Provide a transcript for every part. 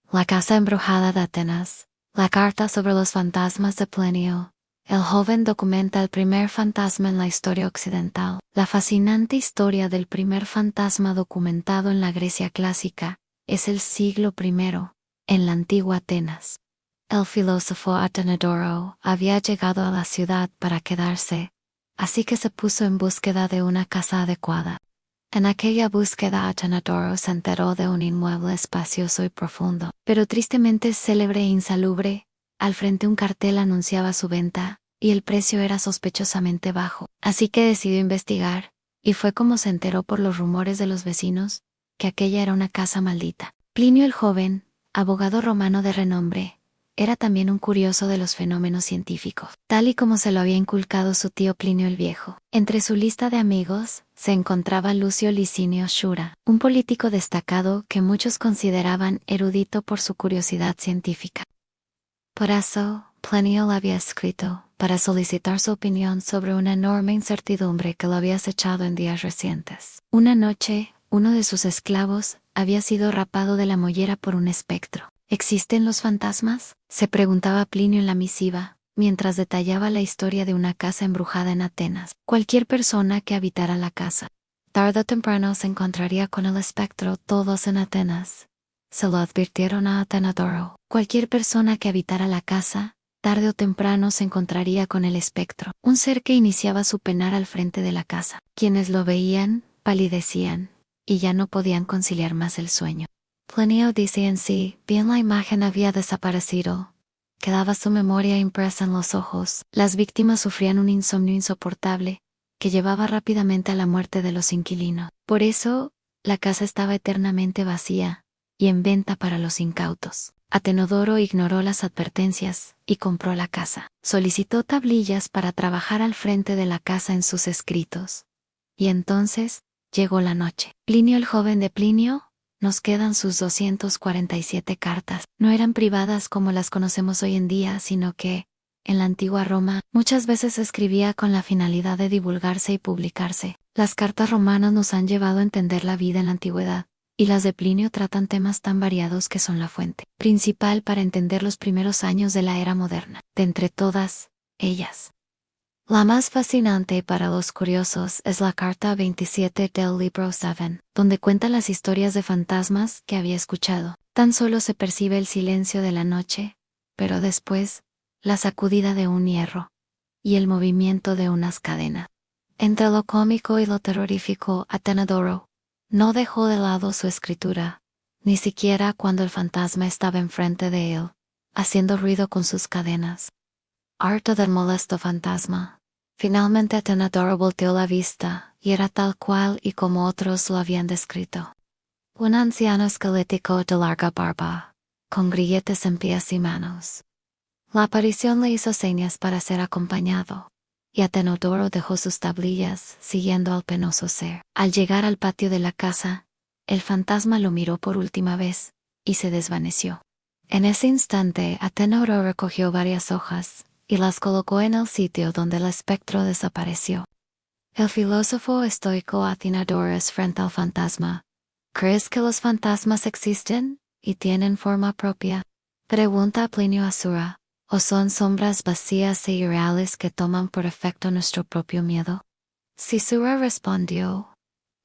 La casa embrujada de Atenas. La carta sobre los fantasmas de Plinio. El joven documenta el primer fantasma en la historia occidental. La fascinante historia del primer fantasma documentado en la Grecia clásica es el siglo I, en la antigua Atenas. El filósofo Atenodoro había llegado a la ciudad para quedarse, así que se puso en búsqueda de una casa adecuada. En aquella búsqueda Atenodoro se enteró de un inmueble espacioso y profundo, pero tristemente célebre e insalubre. Al frente un cartel anunciaba su venta, y el precio era sospechosamente bajo. Así que decidió investigar, y fue como se enteró por los rumores de los vecinos, que aquella era una casa maldita. Plinio el joven, abogado romano de renombre, era también un curioso de los fenómenos científicos, tal y como se lo había inculcado su tío Plinio el Viejo. Entre su lista de amigos se encontraba Lucio Licinio Sura, un político destacado que muchos consideraban erudito por su curiosidad científica. Por eso, Plinio le había escrito para solicitar su opinión sobre una enorme incertidumbre que lo había acechado en días recientes. Una noche, uno de sus esclavos había sido rapado de la mollera por un espectro. ¿Existen los fantasmas?, se preguntaba Plinio en la misiva, mientras detallaba la historia de una casa embrujada en Atenas. Cualquier persona que habitara la casa, tarde o temprano se encontraría con el espectro. Todos en Atenas se lo advirtieron a Atenodoro. Cualquier persona que habitara la casa, tarde o temprano se encontraría con el espectro, un ser que iniciaba su penar al frente de la casa. Quienes lo veían, palidecían, y ya no podían conciliar más el sueño. Plinio dice en sí, bien la imagen había desaparecido, quedaba su memoria impresa en los ojos. Las víctimas sufrían un insomnio insoportable, que llevaba rápidamente a la muerte de los inquilinos. Por eso, la casa estaba eternamente vacía, y en venta para los incautos. Atenodoro ignoró las advertencias, y compró la casa. Solicitó tablillas para trabajar al frente de la casa en sus escritos. Y entonces, llegó la noche. Plinio el joven de Plinio, nos quedan sus 247 cartas. No eran privadas como las conocemos hoy en día, sino que, en la antigua Roma, muchas veces escribía con la finalidad de divulgarse y publicarse. Las cartas romanas nos han llevado a entender la vida en la antigüedad, y las de Plinio tratan temas tan variados que son la fuente principal para entender los primeros años de la era moderna. De entre todas ellas, la más fascinante para los curiosos es la carta 27 del libro 7, donde cuenta las historias de fantasmas que había escuchado. Tan solo se percibe el silencio de la noche, pero después, la sacudida de un hierro, y el movimiento de unas cadenas. Entre lo cómico y lo terrorífico, Atenodoro no dejó de lado su escritura, ni siquiera cuando el fantasma estaba enfrente de él, haciendo ruido con sus cadenas. Harto del molesto fantasma, finalmente Atenodoro volteó la vista, y era tal cual y como otros lo habían descrito. Un anciano esquelético de larga barba, con grilletes en pies y manos. La aparición le hizo señas para ser acompañado, y Atenodoro dejó sus tablillas, siguiendo al penoso ser. Al llegar al patio de la casa, el fantasma lo miró por última vez, y se desvaneció. En ese instante Atenodoro recogió varias hojas, y las colocó en el sitio donde el espectro desapareció. El filósofo estoico Atenodorus frente al fantasma. ¿Crees que los fantasmas existen, y tienen forma propia?, pregunta a Plinio a Sura. ¿O son sombras vacías e irreales que toman por efecto nuestro propio miedo? Si Sura respondió,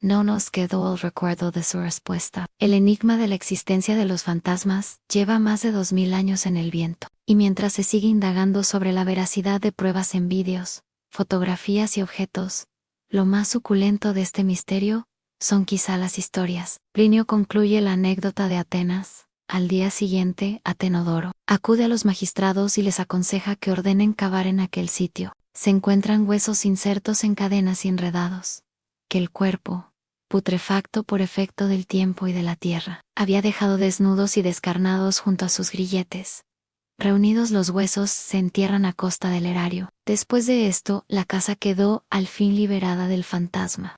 no nos quedó el recuerdo de su respuesta. El enigma de la existencia de los fantasmas lleva más de 2000 años en el viento, y mientras se sigue indagando sobre la veracidad de pruebas en vídeos, fotografías y objetos, lo más suculento de este misterio son quizá las historias. Plinio concluye la anécdota de Atenas. Al día siguiente, Atenodoro acude a los magistrados y les aconseja que ordenen cavar en aquel sitio. Se encuentran huesos insertos en cadenas y enredados, que el cuerpo, putrefacto por efecto del tiempo y de la tierra, había dejado desnudos y descarnados junto a sus grilletes. Reunidos los huesos se entierran a costa del erario. Después de esto, la casa quedó al fin liberada del fantasma.